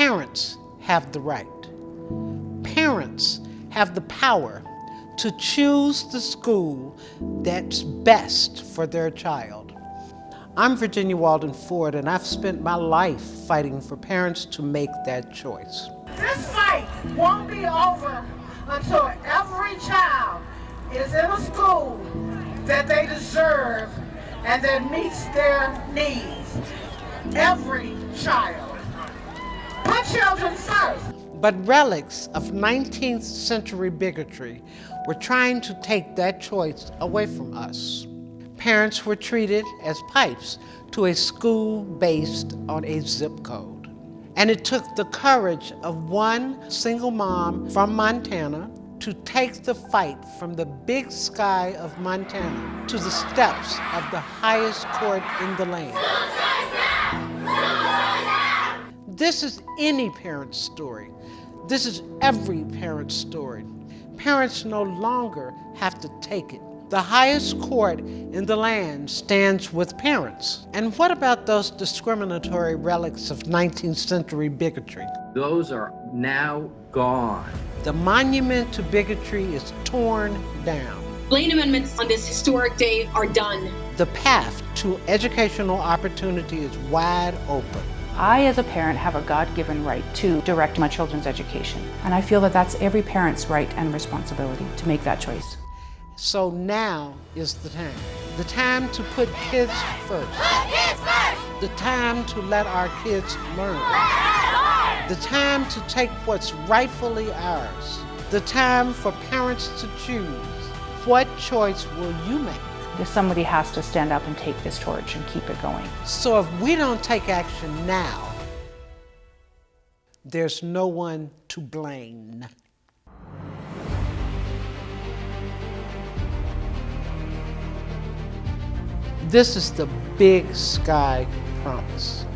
Parents have the right. Parents have the power to choose the school that's best for their child. I'm Virginia Walden Ford, and I've spent my life fighting for parents to make that choice. This fight won't be over until every child is in a school that they deserve and that meets their needs. Every child. Put children first. But relics of 19th century bigotry were trying to take that choice away from us. Parents were treated as pipes to a school based on a zip code. And it took the courage of one single mom from Montana to take the fight from the big sky of Montana to the steps of the highest court in the land. This is any parent's story. This is every parent's story. Parents no longer have to take it. The highest court in the land stands with parents. And what about those discriminatory relics of 19th century bigotry? Those are now gone. The monument to bigotry is torn down. Lane amendments on this historic day are done. The path to educational opportunity is wide open. I, as a parent, have a God-given right to direct my children's education. And I feel that that's every parent's right and responsibility to make that choice. So now is the time to put kids first. Put kids first! The time to let our kids learn. The time to take what's rightfully ours. The time for parents to choose. What choice will you make? Somebody has to stand up and take this torch and keep it going. So if we don't take action now, there's no one to blame. This is the Big Sky Promise.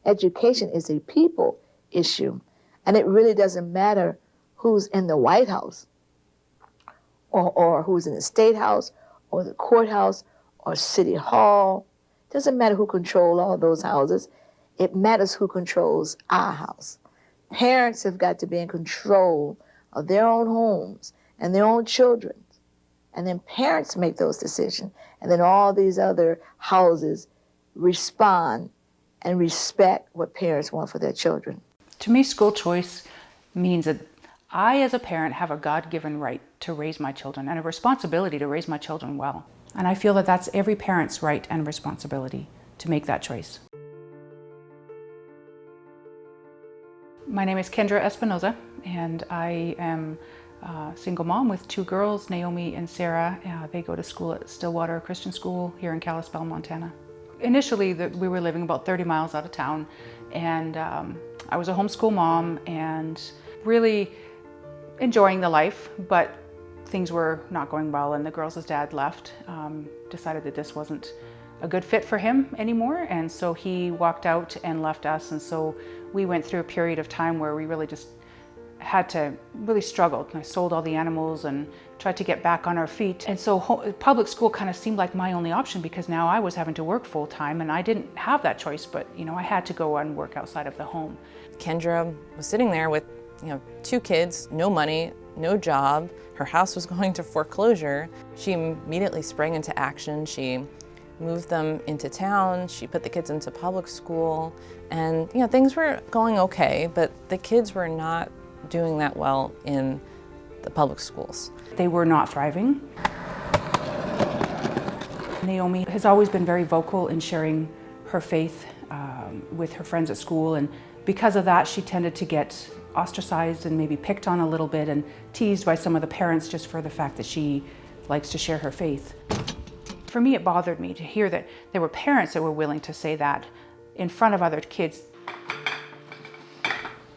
Education is a people issue, and it really doesn't matter who's in the White House or who's in the State House or the courthouse or City Hall. It doesn't matter who controls all those houses. It matters who controls our house. Parents have got to be in control of their own homes and their own children. And then parents make those decisions. And then all these other houses respond and respect what parents want for their children. To me, school choice means that I, as a parent, have a God-given right to raise my children and a responsibility to raise my children well. And I feel that that's every parent's right and responsibility to make that choice. My name is Kendra Espinoza, and I am a single mom with two girls, Naomi and Sarah. They go to school at Stillwater Christian School here in Kalispell, Montana. Initially, we were living about 30 miles out of town, and I was a homeschool mom and really enjoying the life, but things were not going well, and the girls' dad left, decided that this wasn't a good fit for him anymore, and so he walked out and left us, and so we went through a period of time where we really just had to really struggle. I sold all the animals and tried to get back on our feet, and so public school kind of seemed like my only option, because now I was having to work full-time, and I didn't have that choice, but I had to go and work outside of the home. Kendra was sitting there with two kids, no money, no job. Her house was going to foreclosure. She immediately sprang into action. She moved them into town. She put the kids into public school, and things were going okay, but the kids were not doing that well in the public schools. They were not thriving. Naomi has always been very vocal in sharing her faith with her friends at school, and because of that, she tended to get ostracized and maybe picked on a little bit and teased by some of the parents just for the fact that she likes to share her faith. For me, it bothered me to hear that there were parents that were willing to say that in front of other kids.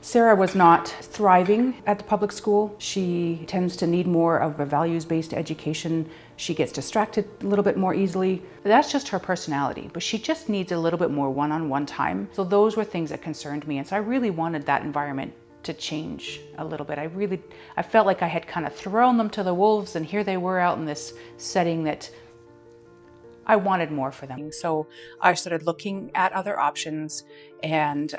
Sarah was not thriving at the public school. She tends to need more of a values-based education. She gets distracted a little bit more easily. That's just her personality, but she just needs a little bit more one-on-one time. So those were things that concerned me, and so I really wanted that environment to change a little bit. I felt like I had kind of thrown them to the wolves, and here they were out in this setting that I wanted more for them. So I started looking at other options and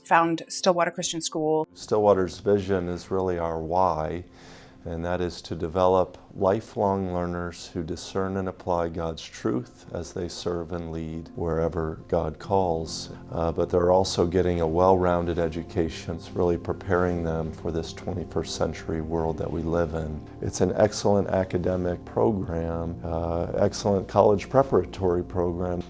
found Stillwater Christian School. Stillwater's vision is really our why, and that is to develop lifelong learners who discern and apply God's truth as they serve and lead wherever God calls. But they're also getting a well-rounded education. It's really preparing them for this 21st century world that we live in. It's an excellent academic program, excellent college preparatory program.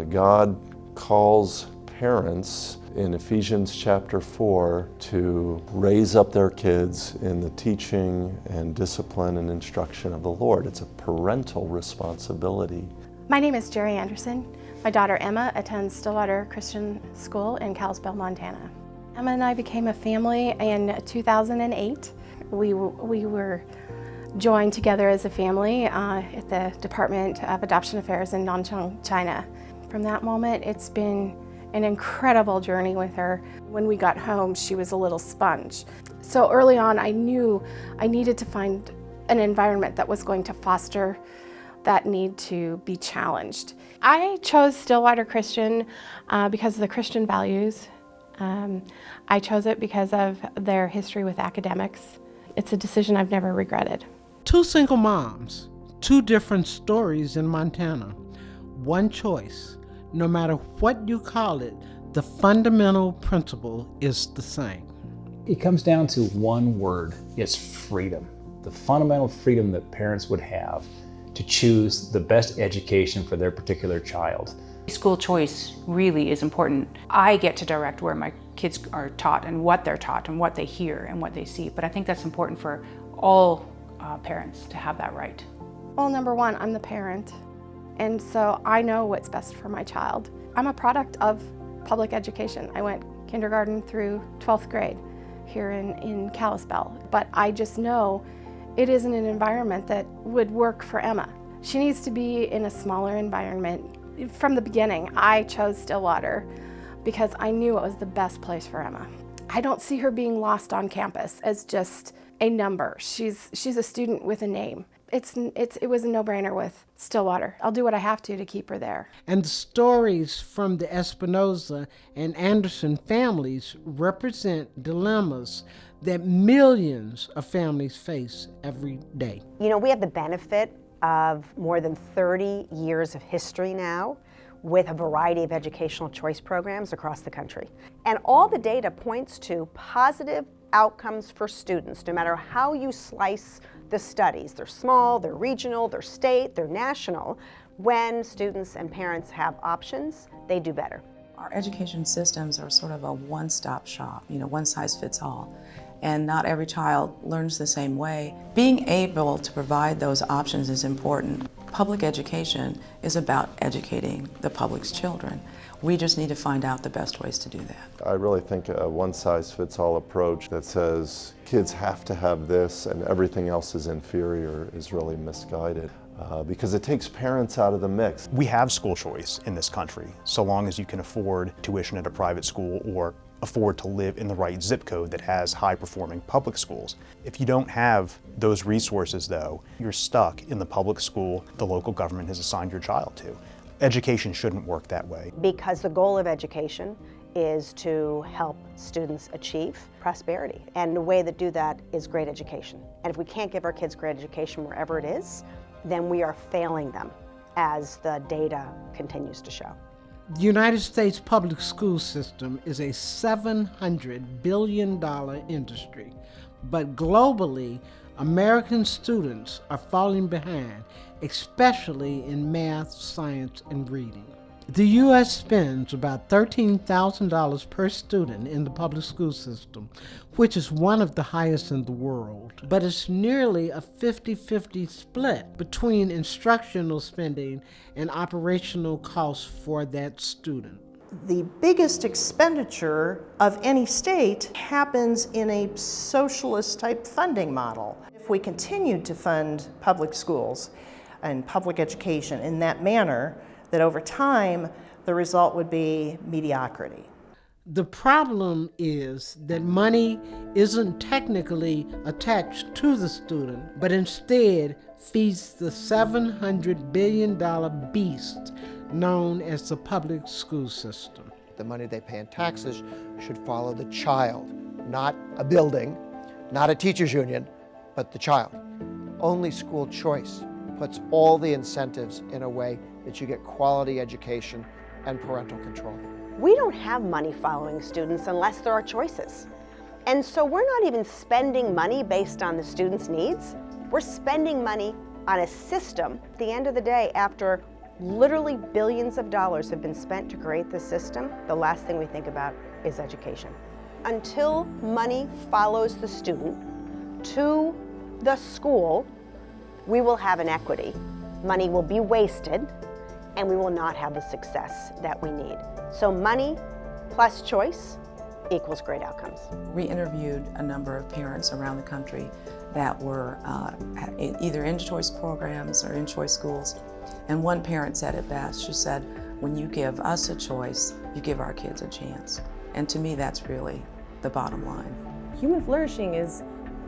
God calls parents in Ephesians chapter 4 to raise up their kids in the teaching and discipline and instruction of the Lord. It's a parental responsibility. My name is Jerry Anderson. My daughter Emma attends Stillwater Christian School in Kalispell, Montana. Emma and I became a family in 2008. We were joined together as a family at the Department of Adoption Affairs in Nanchang, China. From that moment, it's been an incredible journey with her. When we got home, she was a little sponge. So early on, I knew I needed to find an environment that was going to foster that need to be challenged. I chose Stillwater Christian because of the Christian values. I chose it because of their history with academics. It's a decision I've never regretted. Two single moms, two different stories in Montana, one choice. No matter what you call it, the fundamental principle is the same. It comes down to one word. It's freedom. The fundamental freedom that parents would have to choose the best education for their particular child. School choice really is important. I get to direct where my kids are taught and what they're taught and what they hear and what they see. But I think that's important for all parents to have that right. Well, number one, I'm the parent. And so I know what's best for my child. I'm a product of public education. I went kindergarten through 12th grade here in Kalispell. But I just know it isn't an environment that would work for Emma. She needs to be in a smaller environment. From the beginning, I chose Stillwater because I knew it was the best place for Emma. I don't see her being lost on campus as just a number. She's a student with a name. It was a no-brainer with Stillwater. I'll do what I have to keep her there. And the stories from the Espinoza and Anderson families represent dilemmas that millions of families face every day. You know, we have the benefit of more than 30 years of history now with a variety of educational choice programs across the country. And all the data points to positive outcomes for students, no matter how you slice the studies. They're small, they're regional, they're state, they're national. When students and parents have options, they do better. Our education systems are sort of a one-stop shop, one size fits all. And not every child learns the same way. Being able to provide those options is important. Public education is about educating the public's children. We just need to find out the best ways to do that. I really think a one-size-fits-all approach that says kids have to have this and everything else is inferior is really misguided because it takes parents out of the mix. We have school choice in this country, so long as you can afford tuition at a private school or afford to live in the right zip code that has high-performing public schools. If you don't have those resources, though, you're stuck in the public school the local government has assigned your child to. Education shouldn't work that way. Because the goal of education is to help students achieve prosperity. And the way to do that is great education. And if we can't give our kids great education wherever it is, then we are failing them, as the data continues to show. The United States public school system is a $700 billion industry, but globally, American students are falling behind, especially in math, science, and reading. The U.S. spends about $13,000 per student in the public school system, which is one of the highest in the world. But it's nearly a 50-50 split between instructional spending and operational costs for that student. The biggest expenditure of any state happens in a socialist type funding model. If we continued to fund public schools and public education in that manner, that over time the result would be mediocrity. The problem is that money isn't technically attached to the student, but instead feeds the $700 billion beast known as the public school system. The money they pay in taxes should follow the child, not a building, not a teachers union, but the child. Only school choice puts all the incentives in a way that you get quality education and parental control. We don't have money following students unless there are choices. And so we're not even spending money based on the students' needs. We're spending money on a system. At the end of the day, after literally billions of dollars have been spent to create this system, the last thing we think about is education. Until money follows the student to the school, we will have inequity. Money will be wasted, and we will not have the success that we need. So money plus choice equals great outcomes. We interviewed a number of parents around the country that were either in choice programs or in choice schools. And one parent said it best. She said, when you give us a choice, you give our kids a chance. And to me, that's really the bottom line. Human flourishing is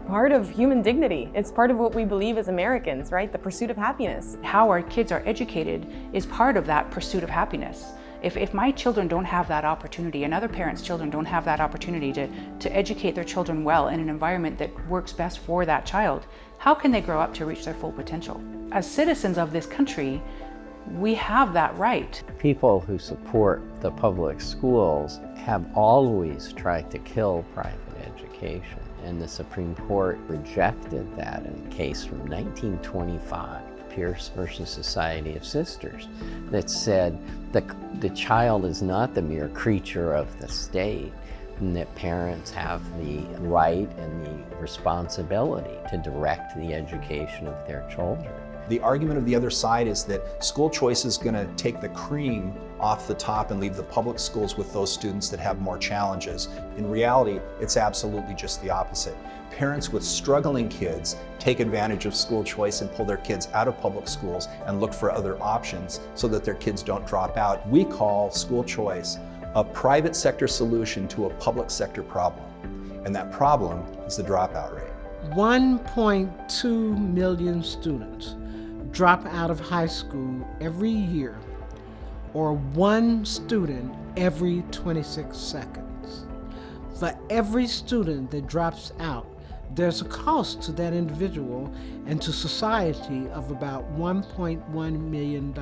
part of human dignity. It's part of what we believe as Americans, right? The pursuit of happiness. How our kids are educated is part of that pursuit of happiness. If my children don't have that opportunity, and other parents' children don't have that opportunity to educate their children well in an environment that works best for that child, how can they grow up to reach their full potential? As citizens of this country, we have that right. People who support the public schools have always tried to kill private education, and the Supreme Court rejected that in a case from 1925. Pierce versus Society of Sisters, that said the child is not the mere creature of the state, and that parents have the right and the responsibility to direct the education of their children. The argument of the other side is that school choice is going to take the cream off the top and leave the public schools with those students that have more challenges. In reality, it's absolutely just the opposite. Parents with struggling kids take advantage of school choice and pull their kids out of public schools and look for other options so that their kids don't drop out. We call school choice a private sector solution to a public sector problem, and that problem is the dropout rate. 1.2 million students drop out of high school every year, or one student every 26 seconds. For every student that drops out, there's a cost to that individual and to society of about $1.1 million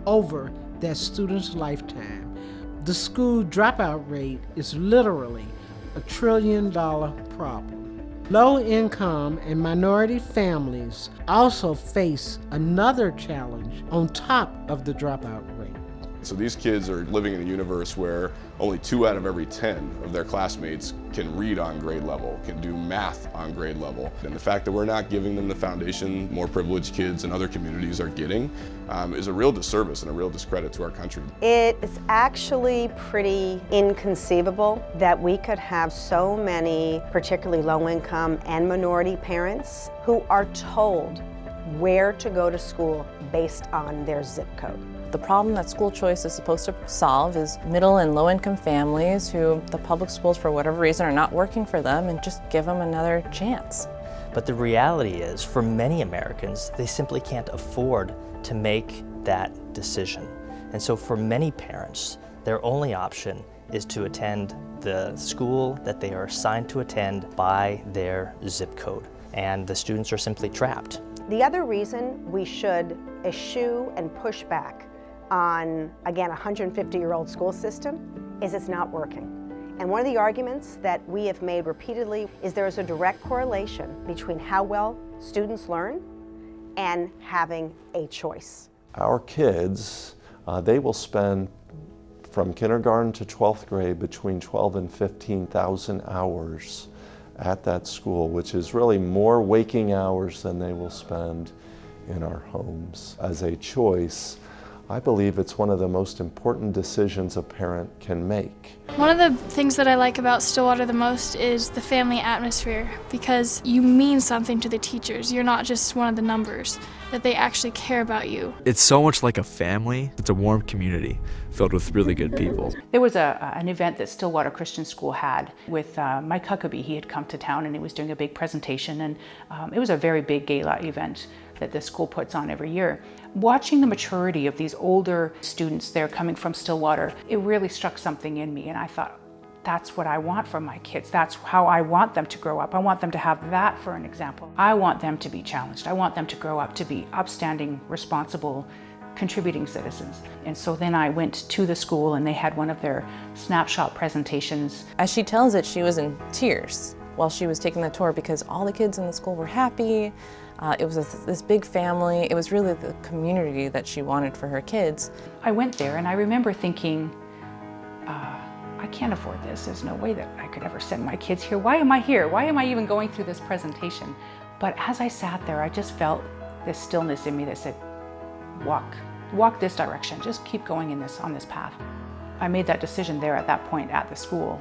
over that student's lifetime. The school dropout rate is literally a $1 trillion problem. Low-income and minority families also face another challenge on top of the dropout rate. So these kids are living in a universe where only 2 out of every 10 of their classmates can read on grade level, can do math on grade level. And the fact that we're not giving them the foundation more privileged kids in other communities are getting is a real disservice and a real discredit to our country. It is actually pretty inconceivable that we could have so many, particularly low-income and minority parents, who are told where to go to school based on their zip code. The problem that school choice is supposed to solve is middle and low-income families who the public schools, for whatever reason, are not working for them, and just give them another chance. But the reality is, for many Americans, they simply can't afford to make that decision. And so for many parents, their only option is to attend the school that they are assigned to attend by their zip code. And the students are simply trapped. The other reason we should eschew and push back on, again, a 150-year-old school system is it's not working. And one of the arguments that we have made repeatedly is there is a direct correlation between how well students learn and having a choice. Our kids, they will spend from kindergarten to 12th grade between 12 and 15,000 hours at that school, which is really more waking hours than they will spend in our homes. As a choice, I believe it's one of the most important decisions a parent can make. One of the things that I like about Stillwater the most is the family atmosphere, because you mean something to the teachers. You're not just one of the numbers, that they actually care about you. It's so much like a family. It's a warm community filled with really good people. There was an event that Stillwater Christian School had with Mike Huckabee. He had come to town and he was doing a big presentation, and it was a very big gala event that the school puts on every year. Watching the maturity of these older students there coming from Stillwater, it really struck something in me, and I thought, that's what I want for my kids. That's how I want them to grow up. I want them to have that for an example. I want them to be challenged. I want them to grow up to be upstanding, responsible, contributing citizens. And so then I went to the school and they had one of their snapshot presentations. As she tells it, she was in tears while she was taking the tour because all the kids in the school were happy. It was this big family. It was really the community that she wanted for her kids. I went there and I remember thinking, I can't afford this. There's no way that I could ever send my kids here. Why am I here? Why am I even going through this presentation? But as I sat there, I just felt this stillness in me that said, walk this direction. Just keep going on this path. I made that decision there at that point at the school,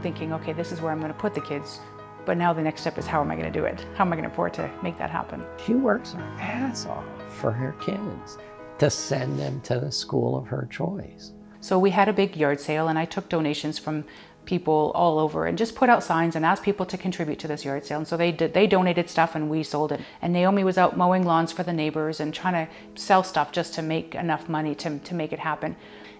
thinking, okay, this is where I'm going to put the kids. But now the next step is, how am I going to do it? How am I going to afford to make that happen? She works her ass off for her kids to send them to the school of her choice. So we had a big yard sale and I took donations from people all over and just put out signs and asked people to contribute to this yard sale. And so they donated stuff and we sold it. And Naomi was out mowing lawns for the neighbors and trying to sell stuff just to make enough money to make it happen.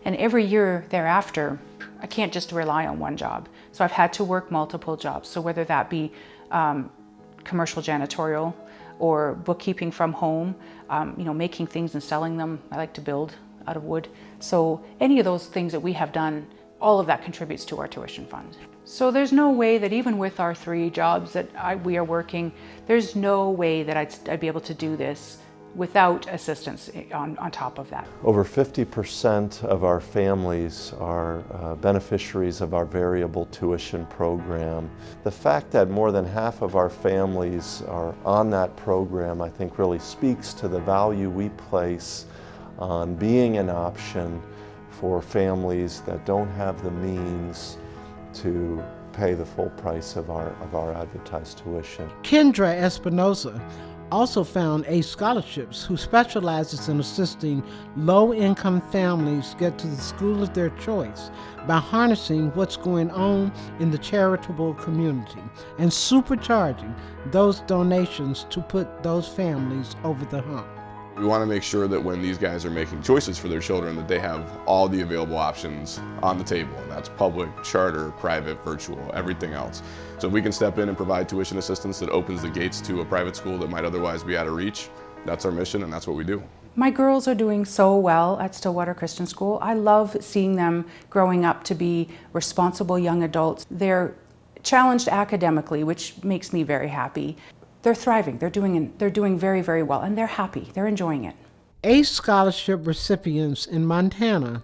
And every year thereafter, I can't just rely on one job. So I've had to work multiple jobs. So whether that be commercial janitorial or bookkeeping from home, making things and selling them. I like to build out of wood. So any of those things that we have done, all of that contributes to our tuition fund. So there's no way that even with our 3 jobs that we are working, there's no way that I'd be able to do this without assistance on top of that. Over 50% of our families are beneficiaries of our variable tuition program. The fact that more than half of our families are on that program, I think, really speaks to the value we place on being an option for families that don't have the means to pay the full price of our advertised tuition. Kendra Espinoza also found ACE Scholarships, who specializes in assisting low-income families get to the school of their choice by harnessing what's going on in the charitable community and supercharging those donations to put those families over the hump. We want to make sure that when these guys are making choices for their children, that they have all the available options on the table, and that's public, charter, private, virtual, everything else. So if we can step in and provide tuition assistance that opens the gates to a private school that might otherwise be out of reach, that's our mission and that's what we do. My girls are doing so well at Stillwater Christian School. I love seeing them growing up to be responsible young adults. They're challenged academically, which makes me very happy. They're thriving, they're doing very, very well, and they're happy, they're enjoying it. ACE Scholarship recipients in Montana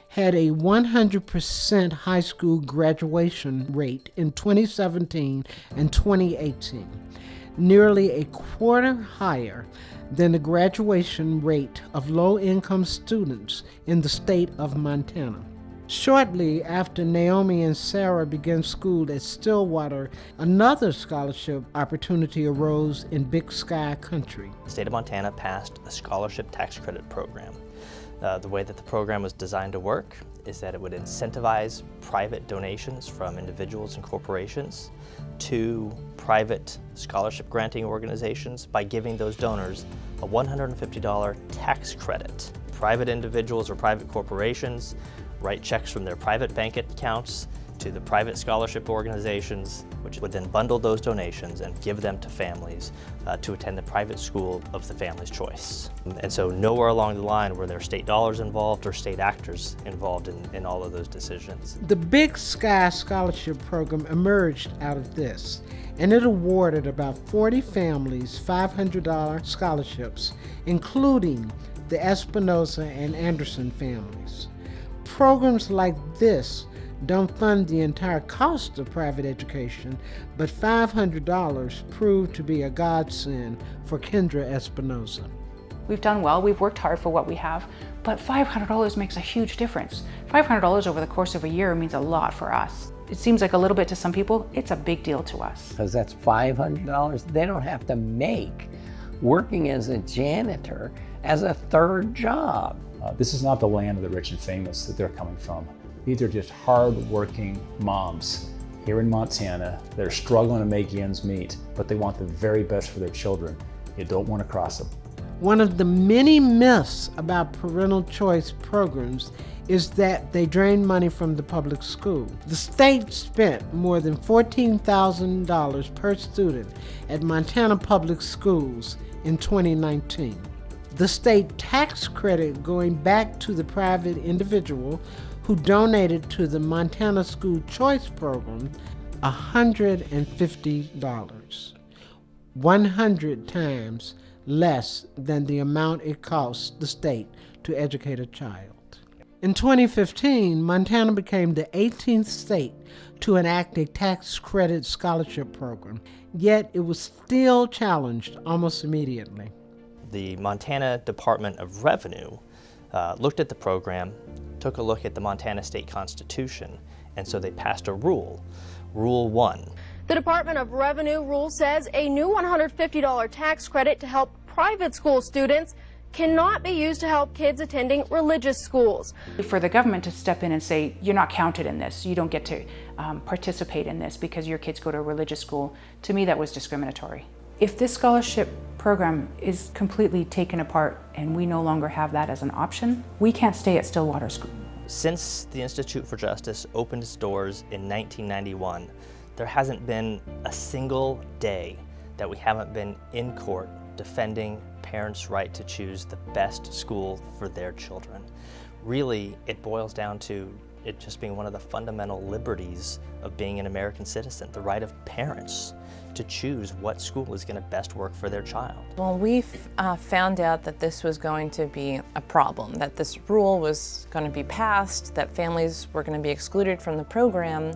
had a 100% high school graduation rate in 2017 and 2018, nearly a quarter higher than the graduation rate of low-income students in the state of Montana. Shortly after Naomi and Sarah began school at Stillwater, another scholarship opportunity arose in Big Sky Country. The state of Montana passed a scholarship tax credit program. The way that the program was designed to work is that it would incentivize private donations from individuals and corporations to private scholarship granting organizations by giving those donors a $150 tax credit. Private individuals or private corporations write checks from their private bank accounts to the private scholarship organizations, which would then bundle those donations and give them to families to attend the private school of the family's choice. And so nowhere along the line were there state dollars involved or state actors involved in all of those decisions. The Big Sky Scholarship Program emerged out of this, and it awarded about 40 families $500 scholarships, including the Espinoza and Anderson families. Programs like this don't fund the entire cost of private education, but $500 proved to be a godsend for Kendra Espinoza. We've done well, we've worked hard for what we have, but $500 makes a huge difference. $500 over the course of a year means a lot for us. It seems like a little bit to some people, it's a big deal to us. Because that's $500 they don't have to make working as a janitor as a third job. This is not the land of the rich and famous that they're coming from. These are just hard-working moms here in Montana. They're struggling to make ends meet, but they want the very best for their children. You don't want to cross them. One of the many myths about parental choice programs is that they drain money from the public school. The state spent more than $14,000 per student at Montana public schools in 2019. The state tax credit going back to the private individual who donated to the Montana School Choice Program, $150, 100 times less than the amount it costs the state to educate a child. In 2015, Montana became the 18th state to enact a tax credit scholarship program, yet it was still challenged almost immediately. The Montana Department of Revenue looked at the program, took a look at the Montana State Constitution, and so they passed a rule, Rule 1. The Department of Revenue rule says a new $150 tax credit to help private school students cannot be used to help kids attending religious schools. For the government to step in and say, you're not counted in this, you don't get to participate in this because your kids go to a religious school, to me that was discriminatory. If this scholarship program is completely taken apart and we no longer have that as an option, we can't stay at Stillwater School. Since the Institute for Justice opened its doors in 1991, there hasn't been a single day that we haven't been in court defending parents' right to choose the best school for their children. Really, it boils down to it just being one of the fundamental liberties of being an American citizen, the right of parents to choose what school is going to best work for their child. Well, we found out that this was going to be a problem, that this rule was going to be passed, that families were going to be excluded from the program.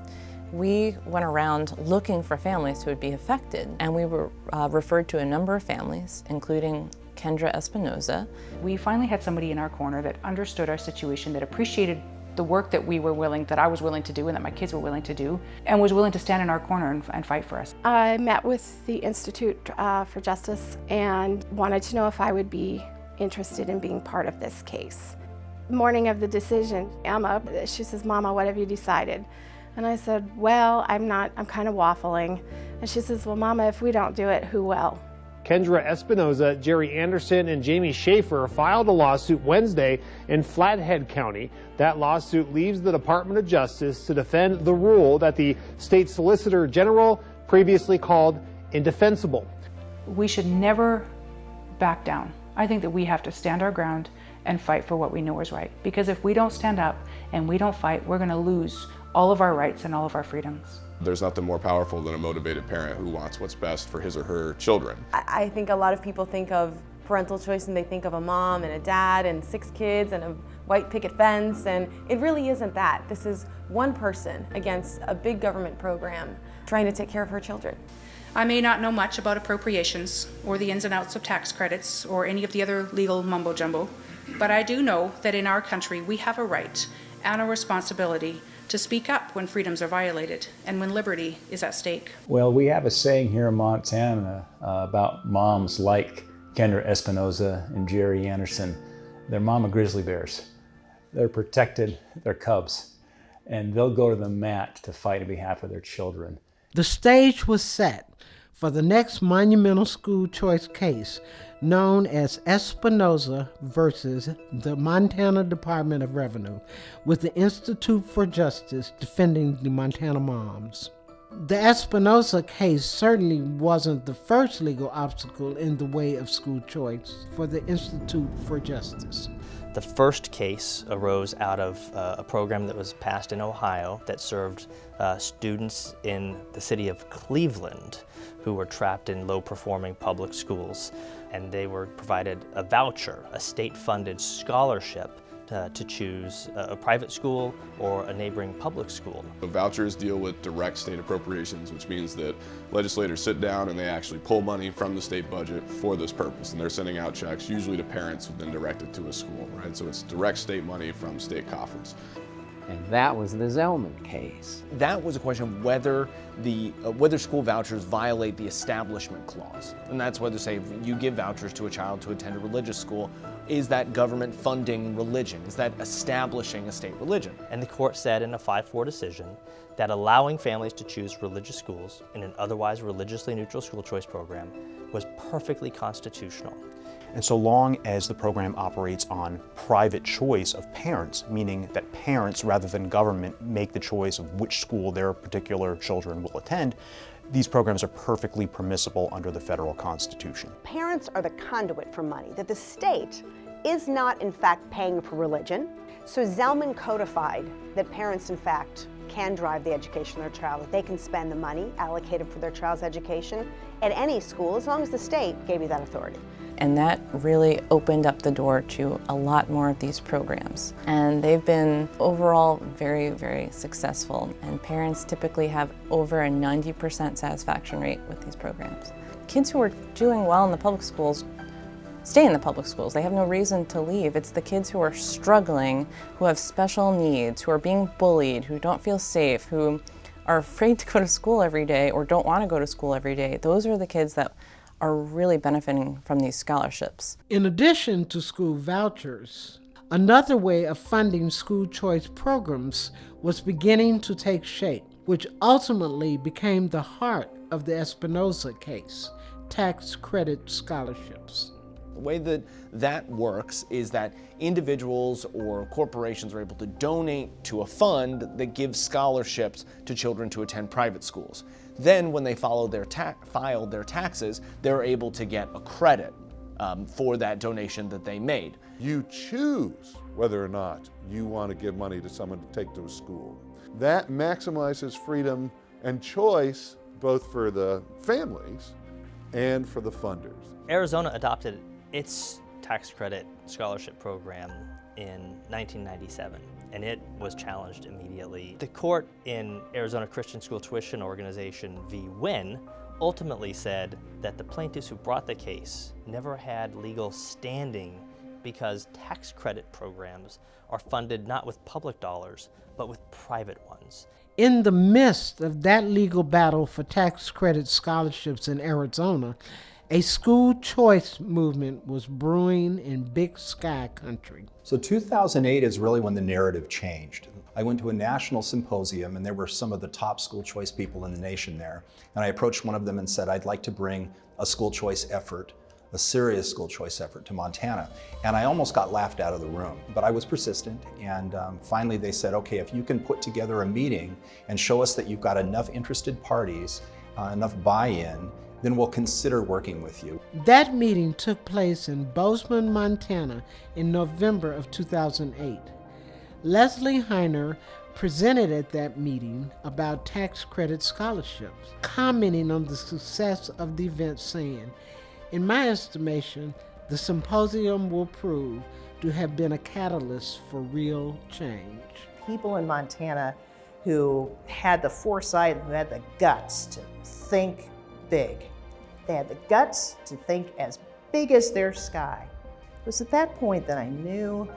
We went around looking for families who would be affected, and we were referred to a number of families, including Kendra Espinoza. We finally had somebody in our corner that understood our situation, that appreciated the work that that I was willing to do and that my kids were willing to do, and was willing to stand in our corner and fight for us. I met with the Institute for Justice and wanted to know if I would be interested in being part of this case. Morning of the decision, Emma, she says, "Mama, what have you decided?" And I said, "Well, I'm kind of waffling." And she says, "Well, Mama, if we don't do it, who will?" Kendra Espinoza, Jerry Anderson, and Jamie Schaefer filed a lawsuit Wednesday in Flathead County. That lawsuit leaves the Department of Justice to defend the rule that the state Solicitor General previously called indefensible. We should never back down. I think that we have to stand our ground and fight for what we know is right. Because if we don't stand up and we don't fight, we're going to lose all of our rights and all of our freedoms. There's nothing more powerful than a motivated parent who wants what's best for his or her children. I think a lot of people think of parental choice and they think of a mom and a dad and 6 kids and a white picket fence, and it really isn't that. This is one person against a big government program trying to take care of her children. I may not know much about appropriations or the ins and outs of tax credits or any of the other legal mumbo jumbo, but I do know that in our country we have a right and a responsibility to speak up when freedoms are violated and when liberty is at stake. Well, we have a saying here in Montana about moms like Kendra Espinoza and Jerry Anderson. They're mama grizzly bears. They're protected, they're cubs, and they'll go to the mat to fight on behalf of their children. The stage was set for the next monumental school choice case, known as Espinoza versus the Montana Department of Revenue, with the Institute for Justice defending the Montana moms. The Espinoza case certainly wasn't the first legal obstacle in the way of school choice for the Institute for Justice. The first case arose out of a program that was passed in Ohio that served students in the city of Cleveland who were trapped in low-performing public schools. And they were provided a voucher, a state-funded scholarship, to choose a private school or a neighboring public school. The vouchers deal with direct state appropriations, which means that legislators sit down and they actually pull money from the state budget for this purpose. And they're sending out checks, usually to parents who then direct it to a school, right? So it's direct state money from state coffers. And that was the Zellman case. That was a question of whether school vouchers violate the Establishment Clause. And that's whether, say, if you give vouchers to a child to attend a religious school, is that government funding religion? Is that establishing a state religion? And the court said in a 5-4 decision that allowing families to choose religious schools in an otherwise religiously neutral school choice program was perfectly constitutional. And so long as the program operates on private choice of parents, meaning that parents rather than government make the choice of which school their particular children will attend, these programs are perfectly permissible under the federal Constitution. Parents are the conduit for money, that the state is not in fact paying for religion. So Zellman codified that parents in fact can drive the education of their child, that they can spend the money allocated for their child's education at any school as long as the state gave you that authority. And that really opened up the door to a lot more of these programs. And they've been overall very, very successful. And parents typically have over a 90% satisfaction rate with these programs. Kids who are doing well in the public schools stay in the public schools. They have no reason to leave. It's the kids who are struggling, who have special needs, who are being bullied, who don't feel safe, who are afraid to go to school every day or don't want to go to school every day. Those are the kids that are really benefiting from these scholarships. In addition to school vouchers, another way of funding school choice programs was beginning to take shape, which ultimately became the heart of the Espinoza case, tax credit scholarships. The way that works is that individuals or corporations are able to donate to a fund that gives scholarships to children to attend private schools. Then when they filed their taxes, they're able to get a credit for that donation that they made. You choose whether or not you want to give money to someone to take to a school. That maximizes freedom and choice both for the families and for the funders. Arizona adopted its tax credit scholarship program in 1997, and it was challenged immediately. The court in Arizona Christian School Tuition Organization v. Wynn ultimately said that the plaintiffs who brought the case never had legal standing because tax credit programs are funded not with public dollars, but with private ones. In the midst of that legal battle for tax credit scholarships in Arizona, a school choice movement was brewing in Big Sky country. So 2008 is really when the narrative changed. I went to a national symposium and there were some of the top school choice people in the nation there. And I approached one of them and said, I'd like to bring a school choice effort, a serious school choice effort to Montana. And I almost got laughed out of the room, but I was persistent. And finally they said, okay, if you can put together a meeting and show us that you've got enough interested parties, enough buy-in, then we'll consider working with you. That meeting took place in Bozeman, Montana in November of 2008. Leslie Heiner presented at that meeting about tax credit scholarships, commenting on the success of the event, saying, "In my estimation, the symposium will prove to have been a catalyst for real change." People in Montana who had the foresight, who had the guts to think big. They had the guts to think as big as their sky. It was at that point that I knew,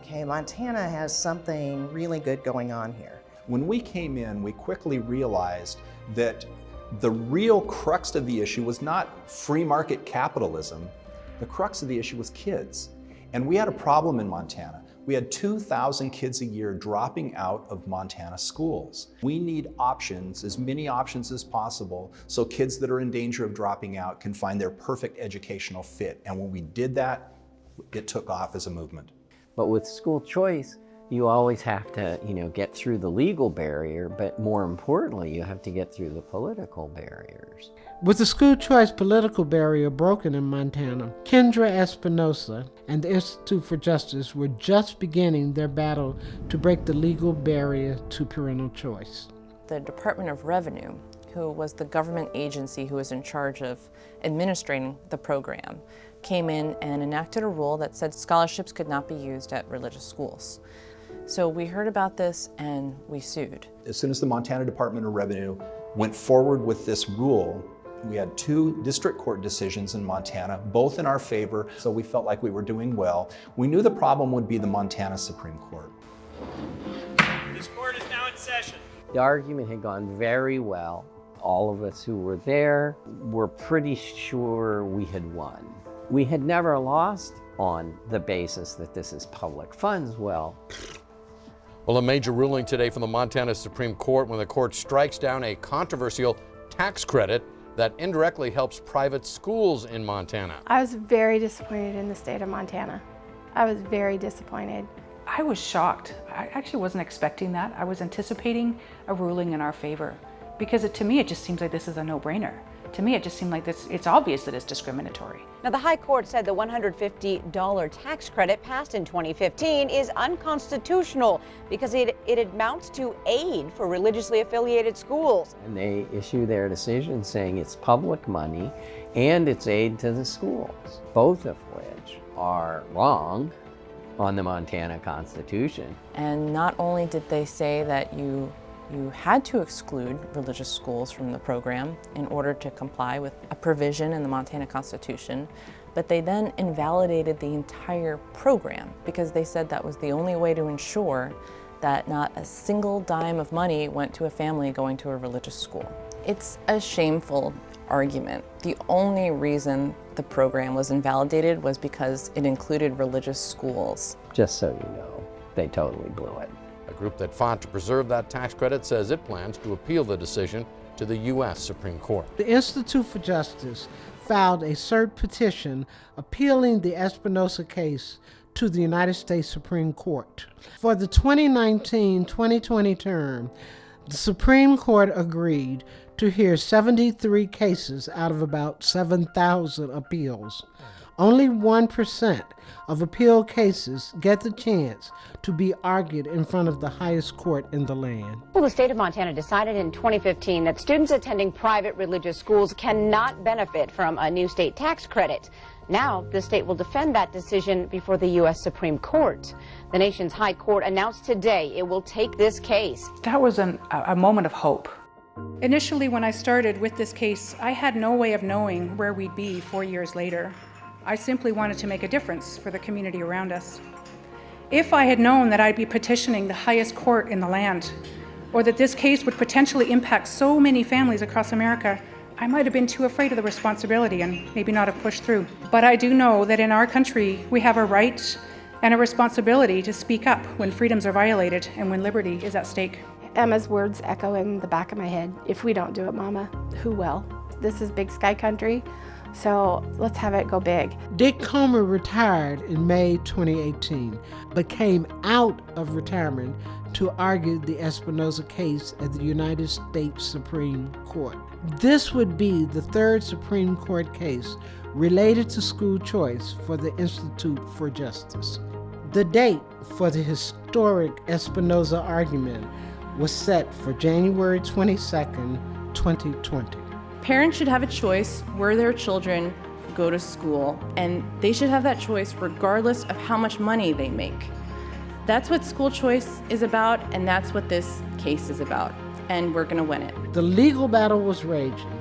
okay, Montana has something really good going on here. When we came in, we quickly realized that the real crux of the issue was not free market capitalism. The crux of the issue was kids. And we had a problem in Montana. We had 2,000 kids a year dropping out of Montana schools. We need options, as many options as possible, so kids that are in danger of dropping out can find their perfect educational fit. And when we did that, it took off as a movement. But with school choice, you always have to, get through the legal barrier, but more importantly, you have to get through the political barriers. With the school choice political barrier broken in Montana, Kendras Espinoza and the Institute for Justice were just beginning their battle to break the legal barrier to parental choice. The Department of Revenue, who was the government agency who was in charge of administering the program, came in and enacted a rule that said scholarships could not be used at religious schools. So we heard about this and we sued. As soon as the Montana Department of Revenue went forward with this rule, we had 2 district court decisions in Montana, both in our favor, so we felt like we were doing well. We knew the problem would be the Montana Supreme Court. This court is now in session. The argument had gone very well. All of us who were there were pretty sure we had won. We had never lost on the basis that this is public funds. Well, a major ruling today from the Montana Supreme Court when the court strikes down a controversial tax credit that indirectly helps private schools in Montana. I was very disappointed in the state of Montana. I was very disappointed. I was shocked. I actually wasn't expecting that. I was anticipating a ruling in our favor because to me it just seems like this is a no-brainer. To me it just seemed like it's obvious that it's discriminatory. Now the High Court said the $150 tax credit passed in 2015 is unconstitutional because it amounts to aid for religiously affiliated schools. And they issue their decision saying it's public money and it's aid to the schools, both of which are wrong on the Montana Constitution. And not only did they say that you had to exclude religious schools from the program in order to comply with a provision in the Montana Constitution, but they then invalidated the entire program because they said that was the only way to ensure that not a single dime of money went to a family going to a religious school. It's a shameful argument. The only reason the program was invalidated was because it included religious schools. Just so you know, they totally blew it. A group that fought to preserve that tax credit says it plans to appeal the decision to the U.S. Supreme Court. The Institute for Justice filed a cert petition appealing the Espinosa case to the United States Supreme Court. For the 2019-2020 term, the Supreme Court agreed to hear 73 cases out of about 7,000 appeals. Only 1% of appeal cases get the chance to be argued in front of the highest court in the land. Well, the state of Montana decided in 2015 that students attending private religious schools cannot benefit from a new state tax credit. Now, the state will defend that decision before the U.S. Supreme Court. The nation's high court announced today it will take this case. That was a moment of hope. Initially, when I started with this case, I had no way of knowing where we'd be 4 years later. I simply wanted to make a difference for the community around us. If I had known that I'd be petitioning the highest court in the land, or that this case would potentially impact so many families across America, I might have been too afraid of the responsibility and maybe not have pushed through. But I do know that in our country, we have a right and a responsibility to speak up when freedoms are violated and when liberty is at stake. Emma's words echo in the back of my head. If we don't do it, Mama, who will? This is big sky country. So let's have it go big. Dick Comer retired in May 2018, but came out of retirement to argue the Espinosa case at the United States Supreme Court. This would be the 3rd Supreme Court case related to school choice for the Institute for Justice. The date for the historic Espinosa argument was set for January 22nd, 2020. Parents should have a choice where their children go to school, and they should have that choice regardless of how much money they make. That's what school choice is about, and that's what this case is about, and we're gonna win it. The legal battle was raging,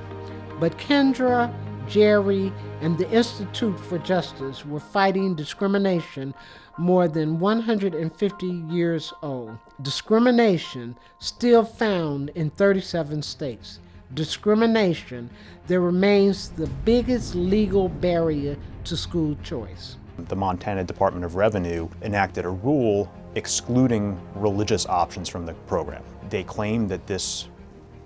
but Kendra, Jerry, and the Institute for Justice were fighting discrimination more than 150 years old. Discrimination still found in 37 states. Discrimination that remains the biggest legal barrier to school choice. The Montana Department of Revenue enacted a rule excluding religious options from the program. They claimed that this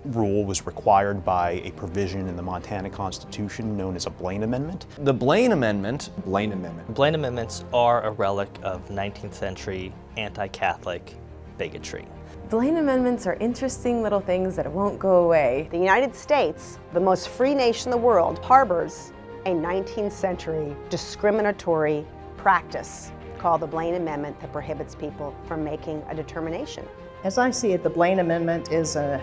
rule was required by a provision in the Montana Constitution known as a Blaine Amendment. The Blaine Amendment. Blaine Amendment. Blaine Amendments are a relic of 19th century anti-Catholic bigotry. Blaine Amendments are interesting little things that won't go away. The United States, the most free nation in the world, harbors a 19th century discriminatory practice called the Blaine Amendment that prohibits people from making a determination. As I see it, the Blaine Amendment is a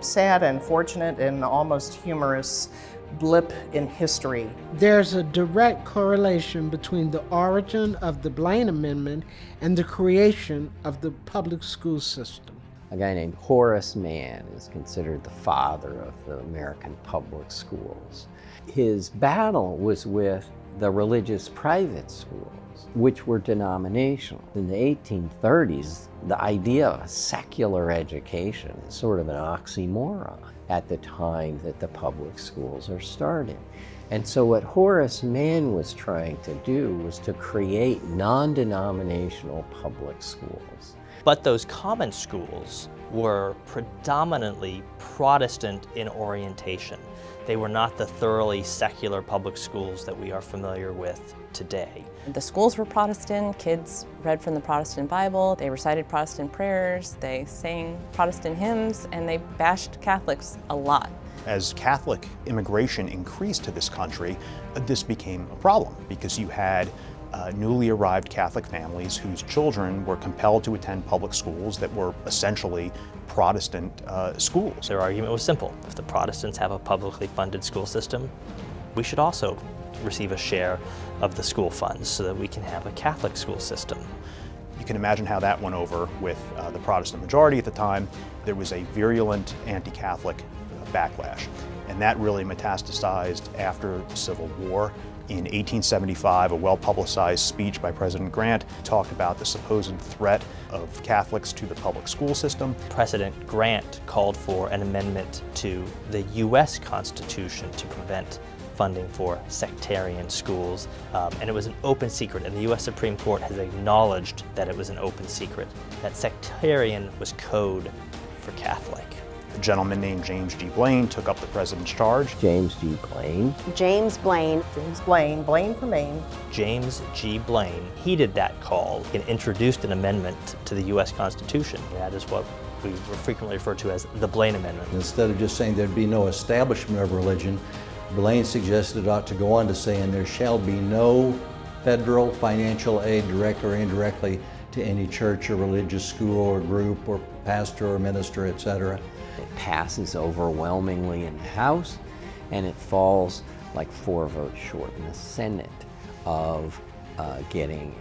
sad, unfortunate, and almost humorous blip in history. There's a direct correlation between the origin of the Blaine Amendment and the creation of the public school system. A guy named Horace Mann is considered the father of the American public schools. His battle was with the religious private schools, which were denominational. In the 1830s, the idea of a secular education is sort of an oxymoron at the time that the public schools are started. And so what Horace Mann was trying to do was to create non-denominational public schools. But those common schools were predominantly Protestant in orientation. They were not the thoroughly secular public schools that we are familiar with today. The schools were Protestant, kids read from the Protestant Bible, they recited Protestant prayers, they sang Protestant hymns, and they bashed Catholics a lot. As Catholic immigration increased to this country, this became a problem because you had newly arrived Catholic families whose children were compelled to attend public schools that were essentially Protestant schools. Their argument was simple. If the Protestants have a publicly funded school system, we should also receive a share of the school funds so that we can have a Catholic school system. You can imagine how that went over with the Protestant majority at the time. There was a virulent anti-Catholic backlash, and that really metastasized after the Civil War. In 1875, a well-publicized speech by President Grant talked about the supposed threat of Catholics to the public school system. President Grant called for an amendment to the U.S. Constitution to prevent funding for sectarian schools, and it was an open secret, and the U.S. Supreme Court has acknowledged that it was an open secret, that sectarian was code for Catholic. A gentleman named James G. Blaine took up the president's charge. James G. Blaine. James Blaine. James Blaine, Blaine for Maine. James G. Blaine heeded that call and introduced an amendment to the U.S. Constitution. That is what we frequently refer to as the Blaine Amendment. Instead of just saying there'd be no establishment of religion, Blaine suggested it ought to go on to say, and there shall be no federal financial aid, direct or indirectly, to any church or religious school or group or pastor or minister, etc. It passes overwhelmingly in the House, and it falls like 4 votes short in the Senate of getting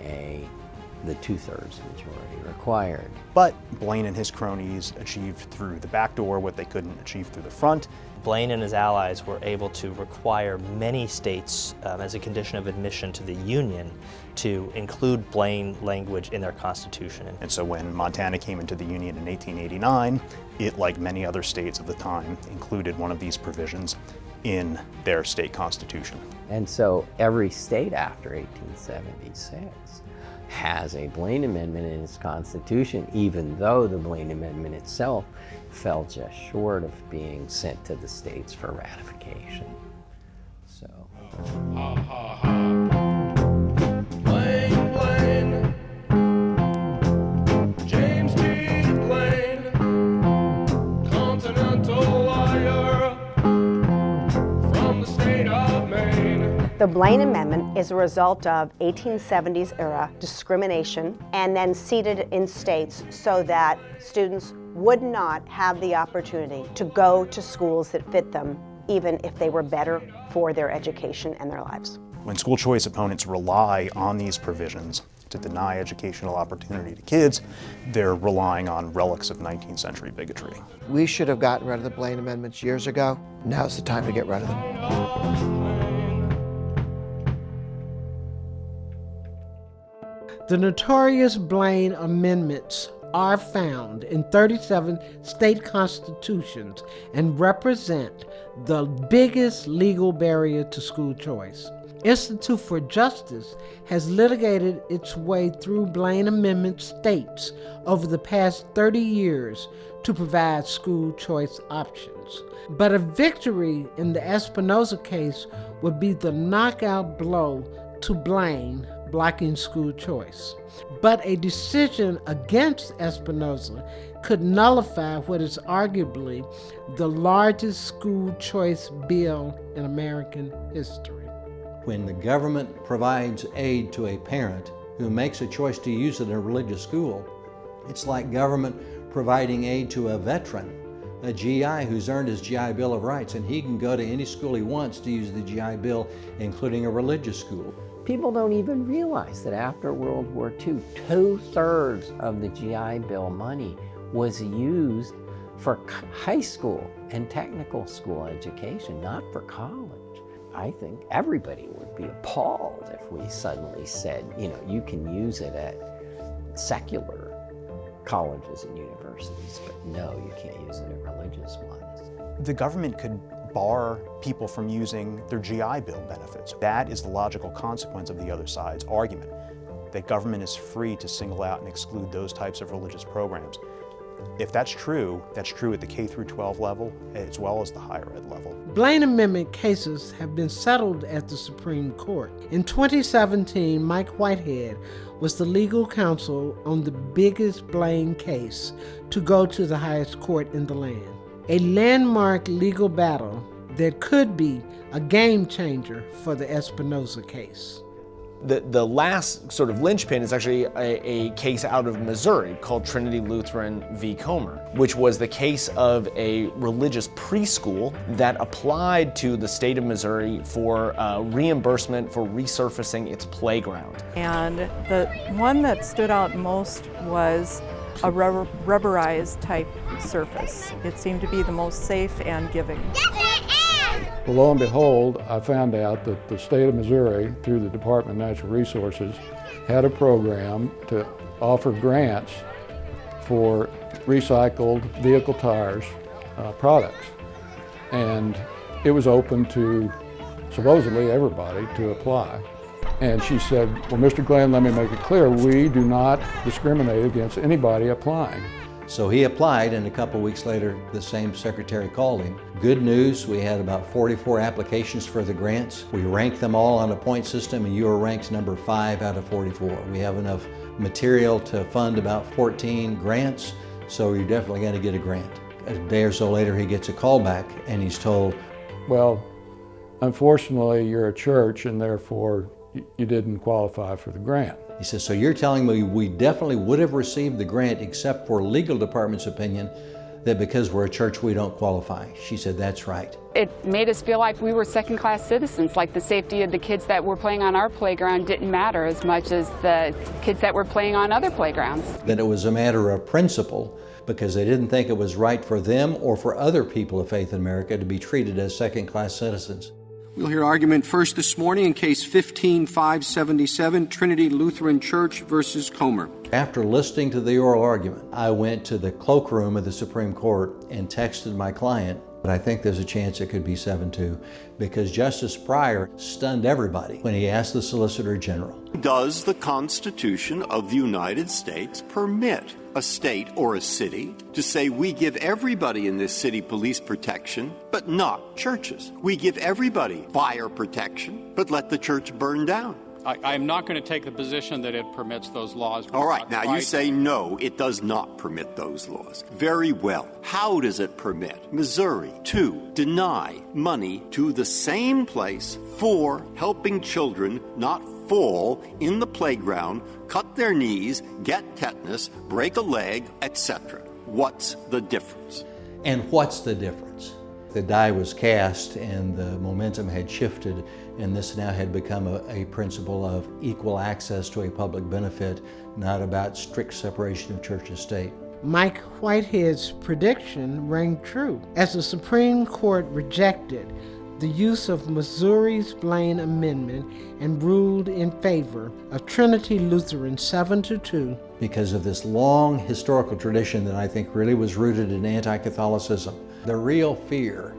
the 2/3 majority required. But Blaine and his cronies achieved through the back door what they couldn't achieve through the front. Blaine and his allies were able to require many states, as a condition of admission to the Union, to include Blaine language in their constitution. And so when Montana came into the Union in 1889, it, like many other states of the time, included one of these provisions in their state constitution. And so every state after 1876 has a Blaine Amendment in its constitution, even though the Blaine Amendment itself fell just short of being sent to the states for ratification. So. Blaine, Blaine. James G. Blaine. Continental liar from the state of Maine. The Blaine Amendment is a result of 1870s era discrimination and then seated in states so that students would not have the opportunity to go to schools that fit them, even if they were better for their education and their lives. When school choice opponents rely on these provisions to deny educational opportunity to kids, they're relying on relics of 19th century bigotry. We should have gotten rid of the Blaine amendments years ago. Now's the time to get rid of them. The notorious Blaine Amendments are found in 37 state constitutions and represent the biggest legal barrier to school choice. Institute for Justice has litigated its way through Blaine Amendment states over the past 30 years to provide school choice options. But a victory in the Espinoza case would be the knockout blow to Blaine blocking school choice. But a decision against Espinoza could nullify what is arguably the largest school choice bill in American history. When the government provides aid to a parent who makes a choice to use it in a religious school, it's like government providing aid to a veteran a GI who's earned his GI Bill of Rights, and he can go to any school he wants to use the GI Bill, including a religious school. People don't even realize that after World War II, 2/3 of the GI Bill money was used for high school and technical school education, not for college. I think everybody would be appalled if we suddenly said, you can use it at secular colleges and universities, but no, you can't use it at religious ones. The government could bar people from using their GI Bill benefits. That is the logical consequence of the other side's argument, that government is free to single out and exclude those types of religious programs. If that's true at the K through 12 level as well as the higher ed level. Blaine Amendment cases have been settled at the Supreme Court. In 2017, Mike Whitehead was the legal counsel on the biggest Blaine case to go to the highest court in the land. A landmark legal battle that could be a game changer for the Espinoza case. The last sort of linchpin is actually a case out of Missouri called Trinity Lutheran v. Comer, which was the case of a religious preschool that applied to the state of Missouri for reimbursement for resurfacing its playground. And the one that stood out most was a rubberized type surface. It seemed to be the most safe and giving. Well, lo and behold, I found out that the state of Missouri, through the Department of Natural Resources, had a program to offer grants for recycled vehicle tires products. And it was open to supposedly everybody to apply. And she said, well, Mr. Glenn, let me make it clear, we do not discriminate against anybody applying. So he applied, and a couple weeks later, the same secretary called him. Good news, we had about 44 applications for the grants. We ranked them all on a point system, and you were ranked number 5 out of 44. We have enough material to fund about 14 grants, so you're definitely going to get a grant. A day or so later, he gets a call back, and he's told, well, unfortunately, you're a church, and therefore you didn't qualify for the grant. He says, so you're telling me we definitely would have received the grant except for legal department's opinion that because we're a church we don't qualify. She said, that's right. It made us feel like we were second-class citizens, like the safety of the kids that were playing on our playground didn't matter as much as the kids that were playing on other playgrounds. That it was a matter of principle because they didn't think it was right for them or for other people of faith in America to be treated as second-class citizens. We'll hear argument first this morning in Case 15-577, Trinity Lutheran Church versus Comer. After listening to the oral argument, I went to the cloakroom of the Supreme Court and texted my client, but I think there's a chance it could be 7-2 because Justice Breyer stunned everybody when he asked the Solicitor General, does the Constitution of the United States permit a state or a city to say we give everybody in this city police protection, but not churches? We give everybody fire protection, but let the church burn down. I'm not going to take the position that it permits those laws. All right, now you say no, it does not permit those laws. Very well. How does it permit Missouri to deny money to the same place for helping children not fall in the playground, cut their knees, get tetanus, break a leg, etc.? What's the difference? And what's the difference? The die was cast and the momentum had shifted, and this now had become a principle of equal access to a public benefit, not about strict separation of church and state. Mike Whitehead's prediction rang true as the Supreme Court rejected the use of Missouri's Blaine Amendment and ruled in favor of Trinity Lutheran 7-2. Because of this long historical tradition that I think really was rooted in anti-Catholicism. The real fear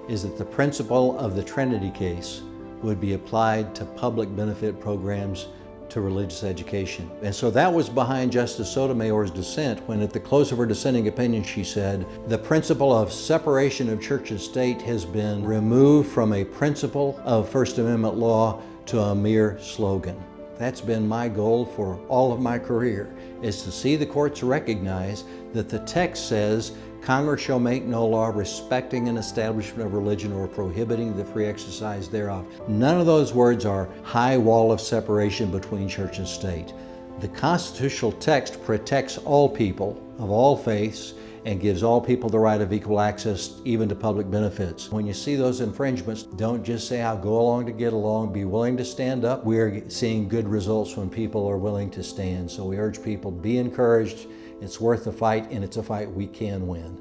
is that the principle of the Trinity case would be applied to public benefit programs to religious education. And so that was behind Justice Sotomayor's dissent when at the close of her dissenting opinion she said, the principle of separation of church and state has been removed from a principle of First Amendment law to a mere slogan. That's been my goal for all of my career, is to see the courts recognize that the text says, Congress shall make no law respecting an establishment of religion or prohibiting the free exercise thereof. None of those words are high wall of separation between church and state. The constitutional text protects all people of all faiths and gives all people the right of equal access even to public benefits. When you see those infringements, don't just say, I'll go along to get along, be willing to stand up. We're seeing good results when people are willing to stand. So we urge people, be encouraged. It's worth the fight, and it's a fight we can win.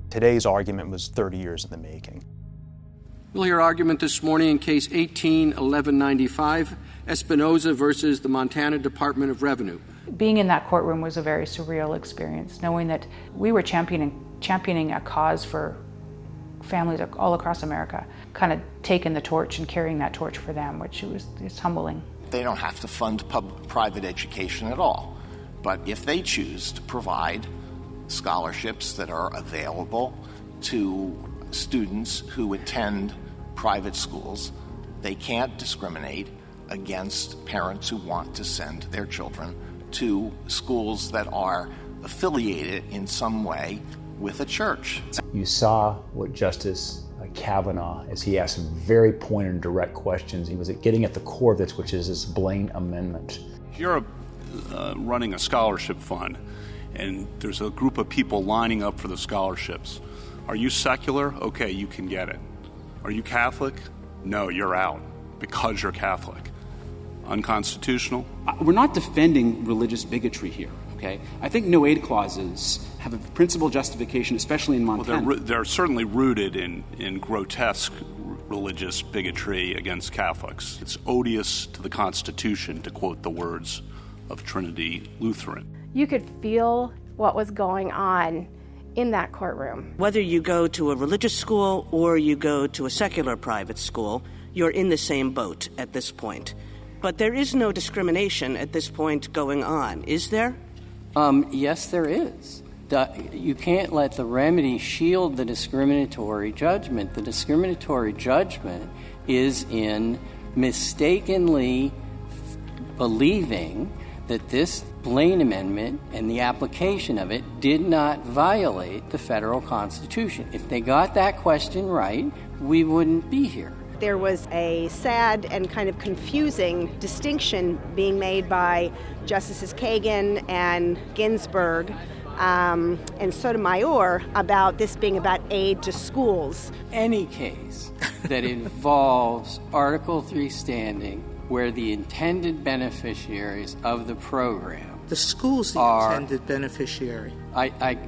Today's argument was 30 years in the making. We'll hear argument this morning in Case 18-1195, Espinoza versus the Montana Department of Revenue. Being in that courtroom was a very surreal experience, knowing that we were championing a cause for families all across America, kind of taking the torch and carrying that torch for them, which is humbling. They don't have to fund private education at all, but if they choose to provide scholarships that are available to students who attend private schools, they can't discriminate against parents who want to send their children to schools that are affiliated in some way with a church. You saw what Justice Kavanaugh, as he asked some very pointed and direct questions, he was getting at the core of this, which is this Blaine Amendment. If you're running a scholarship fund and there's a group of people lining up for the scholarships, are you secular? Okay, you can get it. Are you Catholic? No, you're out because you're Catholic. Unconstitutional? We're not defending religious bigotry here, okay? I think no-aid clauses have a principal justification, especially in Montana. Well, they're certainly rooted in grotesque religious bigotry against Catholics. It's odious to the Constitution, to quote the words of Trinity Lutheran. You could feel what was going on in that courtroom. Whether you go to a religious school or you go to a secular private school, you're in the same boat at this point. But there is no discrimination at this point going on, is there? Yes, there is. You can't let the remedy shield the discriminatory judgment. The discriminatory judgment is in mistakenly believing that this Blaine Amendment and the application of it did not violate the federal Constitution. If they got that question right, we wouldn't be here. There was a sad and kind of confusing distinction being made by Justices Kagan and Ginsburg and Sotomayor about this being about aid to schools. Any case that involves Article III standing where the intended beneficiaries of the program the school's the intended beneficiary. I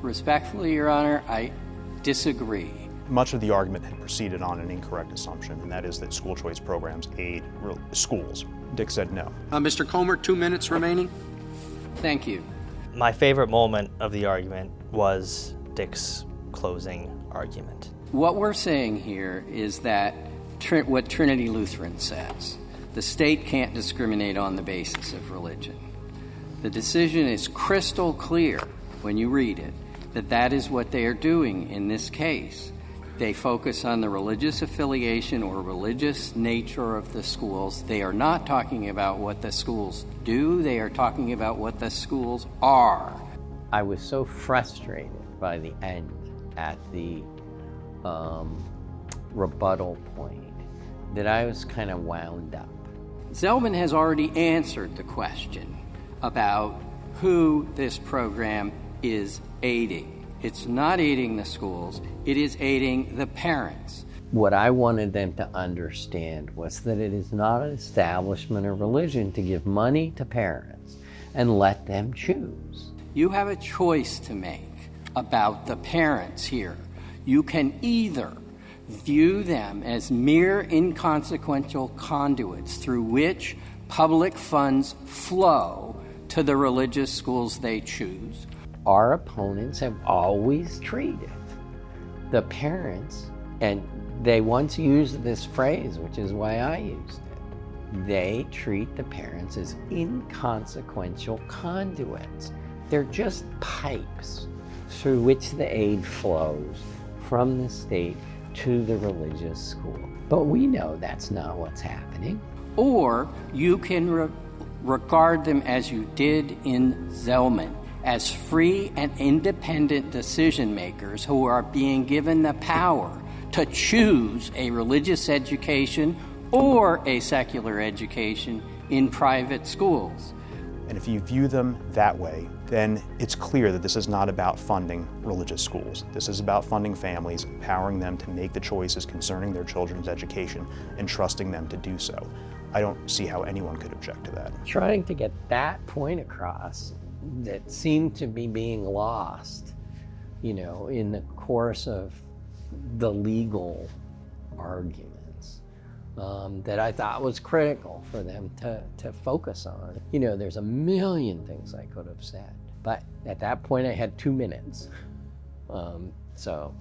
respectfully, Your Honor, I disagree. Much of the argument had proceeded on an incorrect assumption, and that is that school choice programs aid schools. Dick said no. Mr. Comer, 2 minutes remaining. Thank you. My favorite moment of the argument was Dick's closing argument. What we're saying here is that what Trinity Lutheran says, the state can't discriminate on the basis of religion. The decision is crystal clear when you read it, that is what they are doing in this case. They focus on the religious affiliation or religious nature of the schools. They are not talking about what the schools do. They are talking about what the schools are. I was so frustrated by the end at the rebuttal point that I was kind of wound up. Zelman has already answered the question about who this program is aiding. It's not aiding the schools, it is aiding the parents. What I wanted them to understand was that it is not an establishment of religion to give money to parents and let them choose. You have a choice to make about the parents here. You can either view them as mere inconsequential conduits through which public funds flow to the religious schools they choose. Our opponents have always treated the parents, and they once used this phrase, which is why I used it, they treat the parents as inconsequential conduits. They're just pipes through which the aid flows from the state to the religious school. But we know that's not what's happening. Or you can regard them as you did in Zelman, as free and independent decision makers who are being given the power to choose a religious education or a secular education in private schools. And if you view them that way, then it's clear that this is not about funding religious schools. This is about funding families, empowering them to make the choices concerning their children's education, and trusting them to do so. I don't see how anyone could object to that. Trying to get that point across that seemed to be being lost, in the course of the legal arguments, that I thought was critical for them to focus on. There's a million things I could have said, but at that point I had 2 minutes. So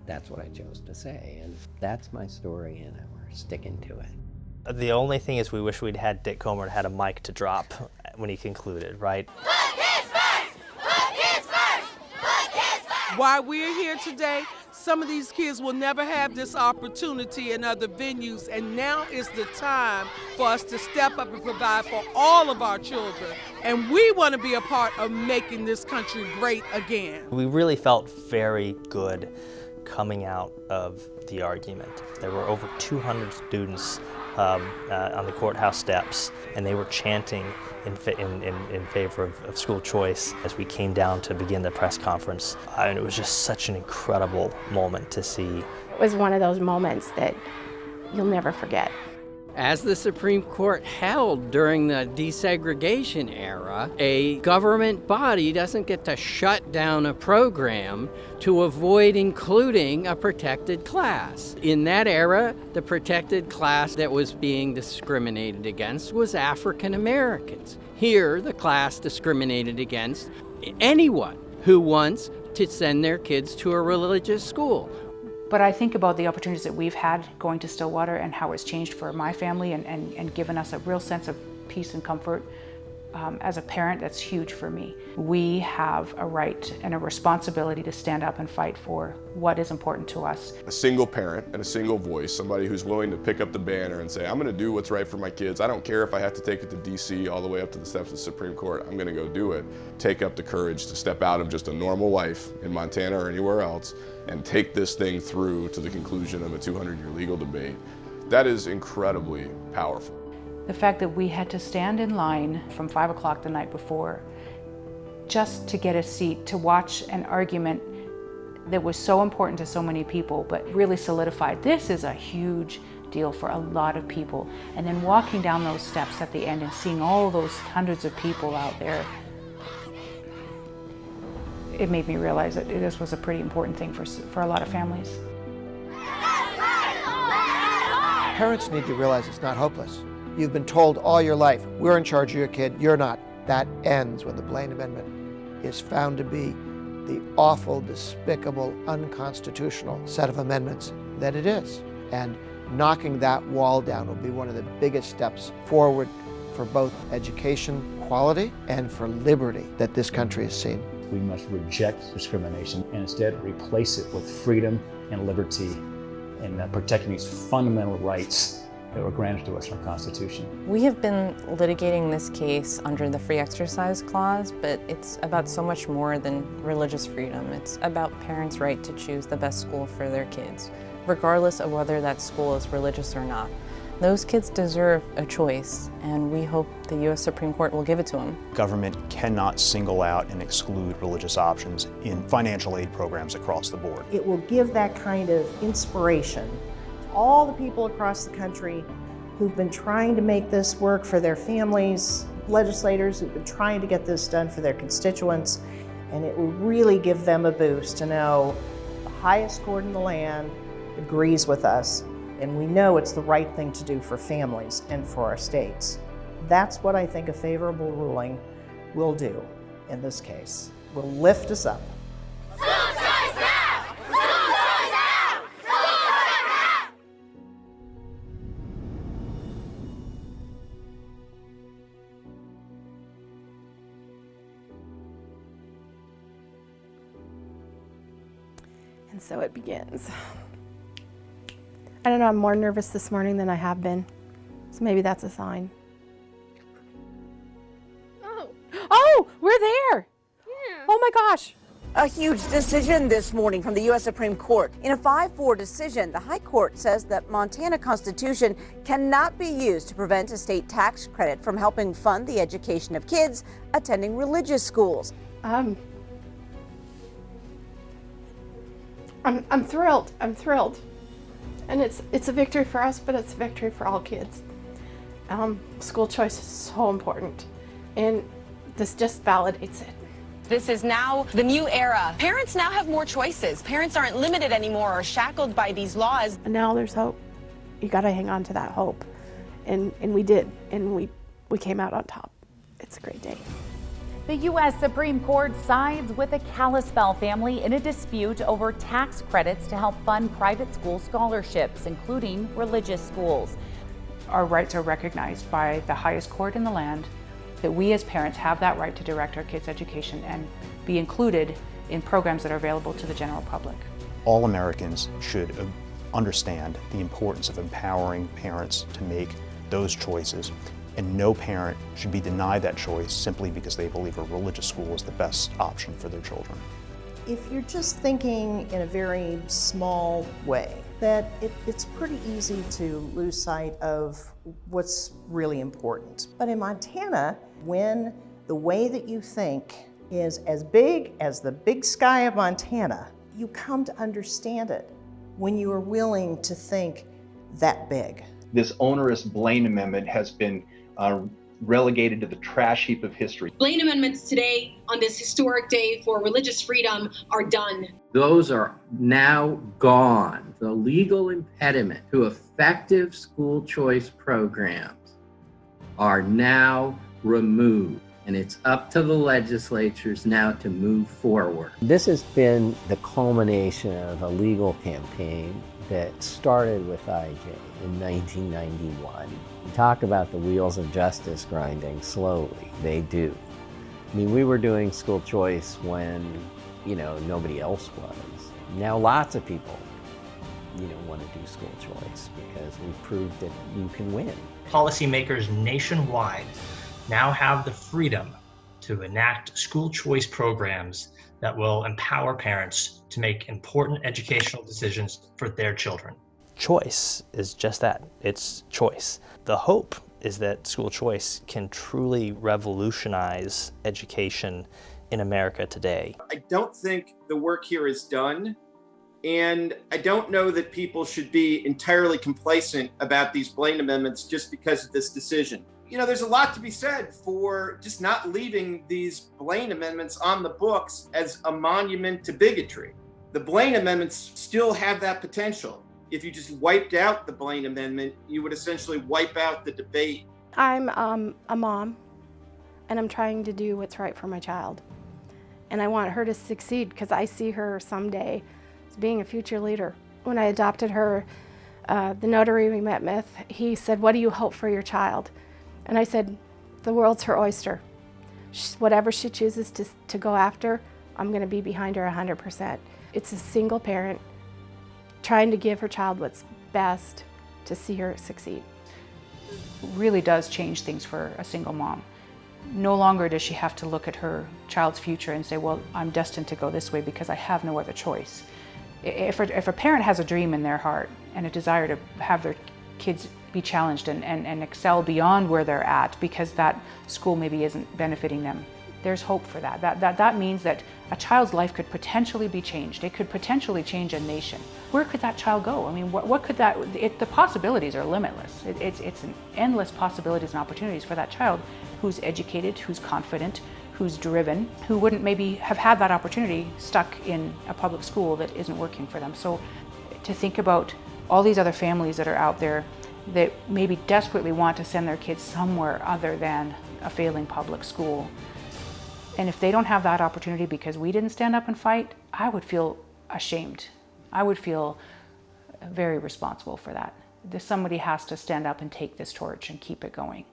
that's what I chose to say, and that's my story, and we're sticking to it. The only thing is we wish we'd had Dick Comer had a mic to drop when he concluded, right? Why we're here today, some of these kids will never have this opportunity in other venues, and now is the time for us to step up and provide for all of our children. And we want to be a part of making this country great again. We really felt very good coming out of the argument. There were over 200 students on the courthouse steps, and they were chanting in favor of school choice as we came down to begin the press conference. And it was just such an incredible moment to see. It was one of those moments that you'll never forget. As the Supreme Court held during the desegregation era, a government body doesn't get to shut down a program to avoid including a protected class. In that era, the protected class that was being discriminated against was African Americans. Here, the class discriminated against anyone who wants to send their kids to a religious school. But I think about the opportunities that we've had going to Stillwater and how it's changed for my family and given us a real sense of peace and comfort. As a parent, that's huge for me. We have a right and a responsibility to stand up and fight for what is important to us. A single parent and a single voice, somebody who's willing to pick up the banner and say, I'm going to do what's right for my kids. I don't care if I have to take it to DC all the way up to the steps of the Supreme Court. I'm going to go do it. Take up the courage to step out of just a normal life in Montana or anywhere else and take this thing through to the conclusion of a 200-year legal debate. That is incredibly powerful. The fact that we had to stand in line from 5 o'clock the night before just to get a seat, to watch an argument that was so important to so many people, but really solidified. This is a huge deal for a lot of people. And then walking down those steps at the end and seeing all those hundreds of people out there, it made me realize that this was a pretty important thing for a lot of families. Parents need to realize it's not hopeless. You've been told all your life, we're in charge of your kid, you're not. That ends when the Blaine Amendment is found to be the awful, despicable, unconstitutional set of amendments that it is. And knocking that wall down will be one of the biggest steps forward for both education quality and for liberty that this country has seen. We must reject discrimination and instead replace it with freedom and liberty and protecting these fundamental rights that were granted to us from the Constitution. We have been litigating this case under the Free Exercise Clause, but it's about so much more than religious freedom. It's about parents' right to choose the best school for their kids, regardless of whether that school is religious or not. Those kids deserve a choice, and we hope the U.S. Supreme Court will give it to them. Government cannot single out and exclude religious options in financial aid programs across the board. It will give that kind of inspiration to all the people across the country who've been trying to make this work for their families, legislators who've been trying to get this done for their constituents, and it will really give them a boost to know the highest court in the land agrees with us. And we know it's the right thing to do for families and for our states. That's what I think a favorable ruling will do in this case. Will lift us up. And so it begins. I don't know, I'm more nervous this morning than I have been. So maybe that's a sign. Oh, we're there. Yeah. Oh my gosh. A huge decision this morning from the U.S. Supreme Court. In a 5-4 decision, the High Court says that Montana Constitution cannot be used to prevent a state tax credit from helping fund the education of kids attending religious schools. I'm thrilled. I'm thrilled. And it's a victory for us, but it's a victory for all kids. School choice is so important, and this just validates it. This is now the new era. Parents now have more choices. Parents aren't limited anymore or shackled by these laws. And now there's hope. You got to hang on to that hope. And we did, and we came out on top. It's a great day. The U.S. Supreme Court sides with the Kalispell family in a dispute over tax credits to help fund private school scholarships, including religious schools. Our rights are recognized by the highest court in the land, that we as parents have that right to direct our kids' education and be included in programs that are available to the general public. All Americans should understand the importance of empowering parents to make those choices, and no parent should be denied that choice simply because they believe a religious school is the best option for their children. If you're just thinking in a very small way, that it's pretty easy to lose sight of what's really important. But in Montana, when the way that you think is as big as the big sky of Montana, you come to understand it when you are willing to think that big. This onerous Blaine Amendment has been relegated to the trash heap of history. Blaine amendments today on this historic day for religious freedom are done. Those are now gone. The legal impediment to effective school choice programs are now removed, and it's up to the legislatures now to move forward. This has been the culmination of a legal campaign that started with IJ in 1991. You talk about the wheels of justice grinding slowly. They do. I mean, we were doing school choice when, nobody else was. Now lots of people, want to do school choice because we've proved that you can win. Policymakers nationwide now have the freedom to enact school choice programs that will empower parents to make important educational decisions for their children. Choice is just that, it's choice. The hope is that school choice can truly revolutionize education in America today. I don't think the work here is done, and I don't know that people should be entirely complacent about these Blaine amendments just because of this decision. There's a lot to be said for just not leaving these Blaine amendments on the books as a monument to bigotry. The Blaine amendments still have that potential. If you just wiped out the Blaine amendment, you would essentially wipe out the debate. I'm a mom, and I'm trying to do what's right for my child. And I want her to succeed because I see her someday as being a future leader. When I adopted her, the notary we met with, he said, "What do you hope for your child?" And I said, "The world's her oyster. Whatever she chooses to go after, I'm going to be behind her 100%. It's a single parent trying to give her child what's best to see her succeed. It really does change things for a single mom. No longer does she have to look at her child's future and say, well, I'm destined to go this way because I have no other choice. If a parent has a dream in their heart and a desire to have their kids be challenged and excel beyond where they're at because that school maybe isn't benefiting them, there's hope for that. That means that a child's life could potentially be changed. It could potentially change a nation. Where could that child go? I mean, what could the possibilities are limitless. It's an endless possibilities and opportunities for that child who's educated, who's confident, who's driven, who wouldn't maybe have had that opportunity stuck in a public school that isn't working for them. So to think about all these other families that are out there that maybe desperately want to send their kids somewhere other than a failing public school. And if they don't have that opportunity because we didn't stand up and fight, I would feel ashamed. I would feel very responsible for that. Somebody has to stand up and take this torch and keep it going.